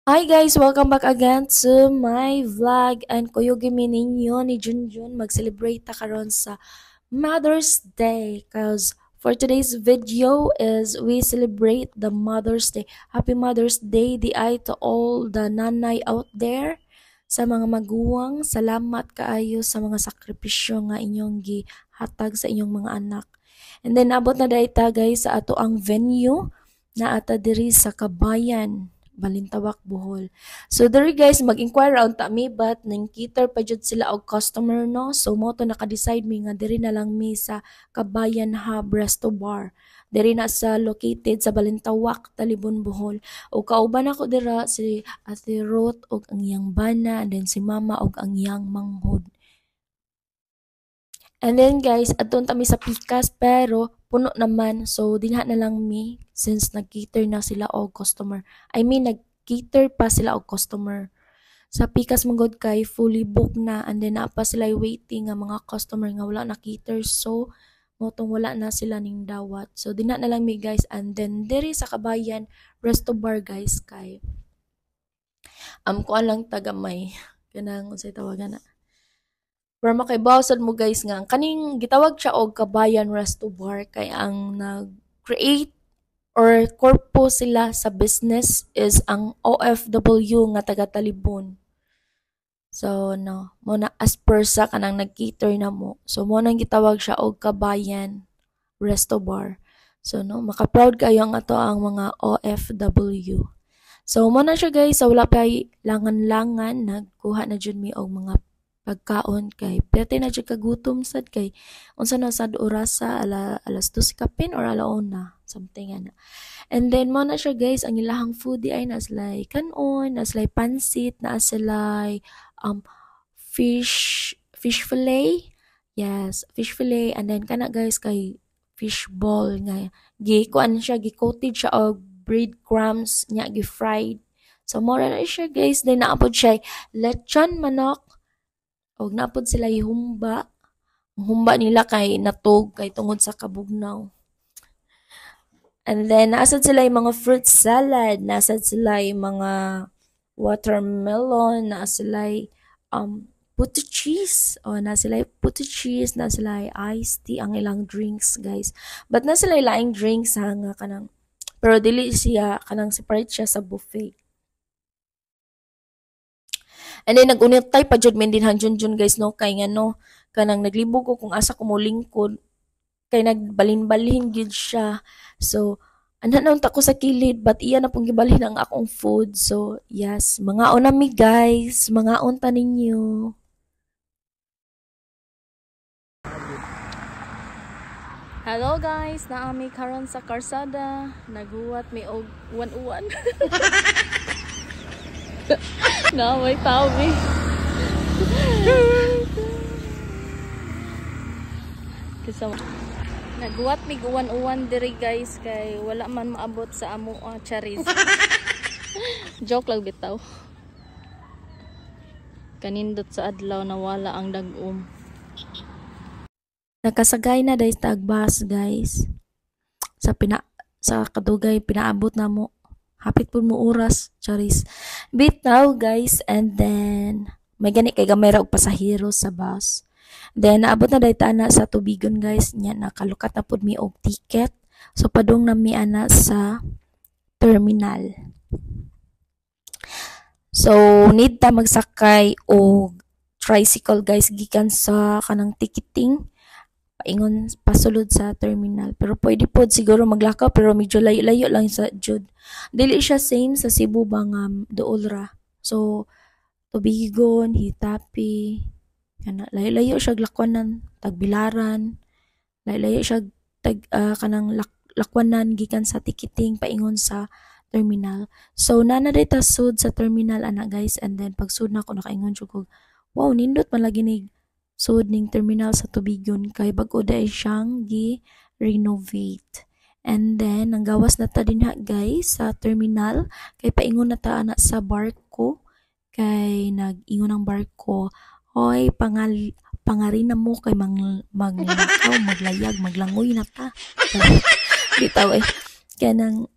Hi guys! Welcome back again to my vlog and kuyogimi ninyo ni Junjun mag-celebrate ta karon sa Mother's Day cause for today's video is we celebrate the Mother's Day. Happy Mother's Day di ay to all the nanay out there. Sa mga maguwang, salamat kaayo sa mga sakripisyo nga inyong gihatag sa inyong mga anak. And then abot na dayta guys sa ato ang venue na ata diri sa Kabayan, Balintawak, Bohol. So there guys, mag-inquire on ta mi but nang cater pa jud sila og customer no. So mo to naka-decide mi nga diri na lang mi sa Kabayan Hub Resto Bar. Diri na sa located sa Balintawak, Talibon, Bohol. O kauban ako dira si Ate Ruth og ang iyang bana and then si Mama og ang iyang manghod. And then guys, adun kami sa Pikas pero puno naman. So dinha na lang mi since nag-cater na sila og customer. I mean nag-cater pa sila og customer. Sa Pikas manggod kay fully booked na and then pa sila waiting nga mga customer nga wala na cater. So motong wala na sila ning dawat. So dinha na lang mi guys and then diri sa Kabayan Resto Bar guys kay kuan lang tagamay kanang unsay tawagan na para makaibawasan mo guys nga ang kaning gitawag siya og Kabayan Resto Bar kay ang nag-create or korpo sila sa business is ang OFW nga taga Talibon. So no, mo na as per sa kanang nag-cater na mo. So mo nang gitawag siya og Kabayan Resto Bar. So no, maka-proud kayo ang ato ang mga OFW. So mo na siya guys, so wala pa langan-langan nagkuha na jud mi og mga pagkaon kay pwede na jud kagutom sad kay unsa na sad orasa alas 2 kapin or alauna something ana. And then mo na siya guys ang ilahang food di ay naslay kanon, naslay pansit, naslay fish fillet. Yes, fish fillet and then kana guys kay fish ball nga kuan siya gi-coated siya og breadcrumbs nya gi-fried. So mo na siya guys then naapod siya lechon manok og napod sila humba. Ang humba nila kay natog kay tungod sa kabugnaw. And then nasad sila yung mga fruit salad, nasad sila yung mga watermelon, na sila puto cheese, o na sila puto cheese, na sila iced tea ang ilang drinks guys. But na sila laing drinks ha nga kanang pero dili siya kanang separate siya sa buffet. And then nagunitay pa jud men dinhan Junjun guys no kay ngano kanang naglibog ko kung asa ko mo lingkod kay nagbalin-balhin gid siya. So ana na unta ko sa kilid but iya na pong gibalhin ang akong food. So yes, mga mi guys, mga unta ninyo. Hello guys, naami karon sa karsada, naghuwat mi og uwan-uwan. Na may tao mi. Kasama. Naghuwat mi uwan-uwan diri guys kay wala man maabot sa amo charis. Joke lang bitaw. Kanindot sa adlaw na wala ang dag-um. Nakasagay na dahil tagbas guys. Sa kadugay pinaabot na mo. Hapit po mo oras, charis. Bitaw guys and then may gani kay gamay ra og pasahero sa bus. Then naabot na dayta ana sa Tubigon guys, nya nakalukat na pud mi og ticket. So padung na mi ana sa terminal. So need ta magsakay og tricycle guys gikan sa kanang ticketing paingon pasulod sa terminal. Pero pwede pod siguro maglakaw pero medyo layo-layo lang sa jud. Dili siya same sa Cebu ba nga dool ra. So Tubigon, Hitapi, kana layo-layo siya lakwanan, Tagbilaran. Layo-layo siya kanang lakwanan gikan sa ticketing paingon sa terminal. So nana dita sud sa terminal ana guys and then pag sud na ako nakaingon jud ko, wow nindot man lagi ni sud ning terminal sa Tubigon kay bag-o dai siyang gi-renovate. And then nanggawas na ta dinha guys sa terminal kay paingon na ta ana sa barko kay nag-ingon ang barko, hoy pangarin na mo kay maglakaw, maglayag, maglangoy na ta. Bitaw eh. Kaya nang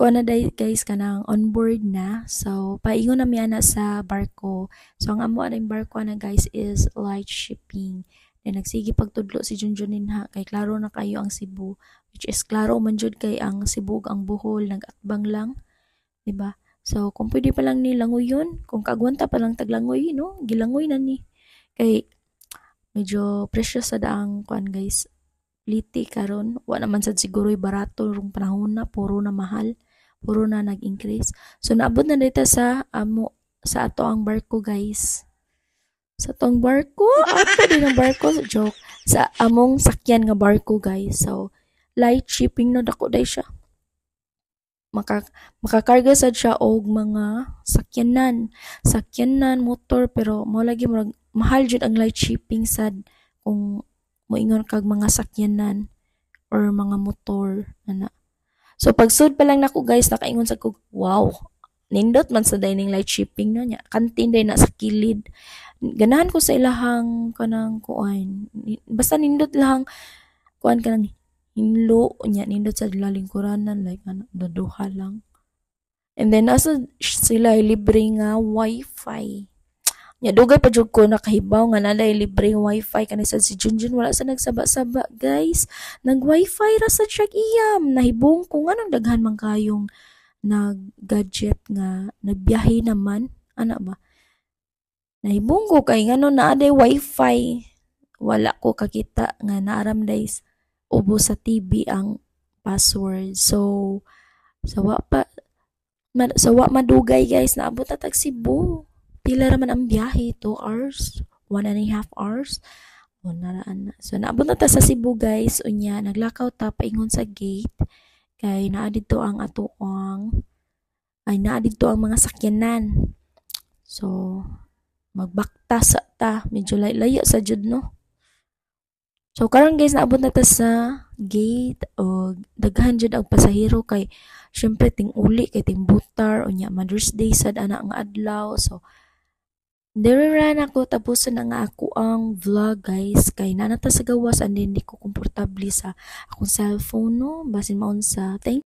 kuha na day guys kanang on board na. So paingon na mi ana sa barko. So ang amo aning barko na guys is light shipping. Then nagsige pagtudlo si Junjun ninha kay klaro na kayo ang Cebu, which is klaro man jud kay ang Cebu ug ang Bohol nag-atbang lang, di ba? So kung pwede pa lang ni langoyon, kung kagwanta pa lang taglangoy no, gilangoy na ni. Kay medyo precious sa daang kuan guys. Liti karon wa naman sad siguro'y barato rong panahon na puro na mahal, puro na nag-increase. So naabot na dito sa amo sa ato ang barko guys. Sa tong barko, ato din ang barko, joke. Sa among sakyan nga barko guys. So light shipping no dako day siya. Makakarga sad siya og mga sakyanan motor pero mo lagi murag mahal jud ang light shipping sad kung moingon kag mga sakyanan or mga motor ana. So pagsud pa lang nako guys nakaingon sa kog wow, nindot man sa dining light shipping no nya, kantin day na sa kilid. Ganahan ko sa ilahang kanang kuan, basta nindot lang kuan kanang hinlo nya, nindot sa lalingkuranan like ano daduha lang. And then asa sila libre nga wifi. Nya dugay pa jud ko nakahibaw nga naday libre wifi kanay sad si Junjun wala sa nagsaba-saba guys. Nag wifi ra sa siya iyam. Nahibong ko nga nang daghan man kayong nag-gadget nga nagbiyahe naman ana ba. Nahibong ko kay ngano naaday wifi. Wala ko kakita nga naaram days ubo sa TV ang password. So sawa madugay guys naabot na tag Cebu. Pila raman ang biyahe, 2 hours, 1.5 hours. O naraan na. So naabot na ta sa Cebu guys, unya naglakaw ta paingon sa gate kay naa didto ang mga sakyanan. So magbakta sa ta, medyo layo sa jud no. So karon guys naabot na ta sa gate o daghan jud ang pasahero kay syempre ting uli kay ting butar unya Mother's Day sad ana nga adlaw. So diri ra na ko tapuson na nga ako ang vlog guys kay nanata sa gawas and then di ko komportable sa akong cellphone no basin maunsa. Thank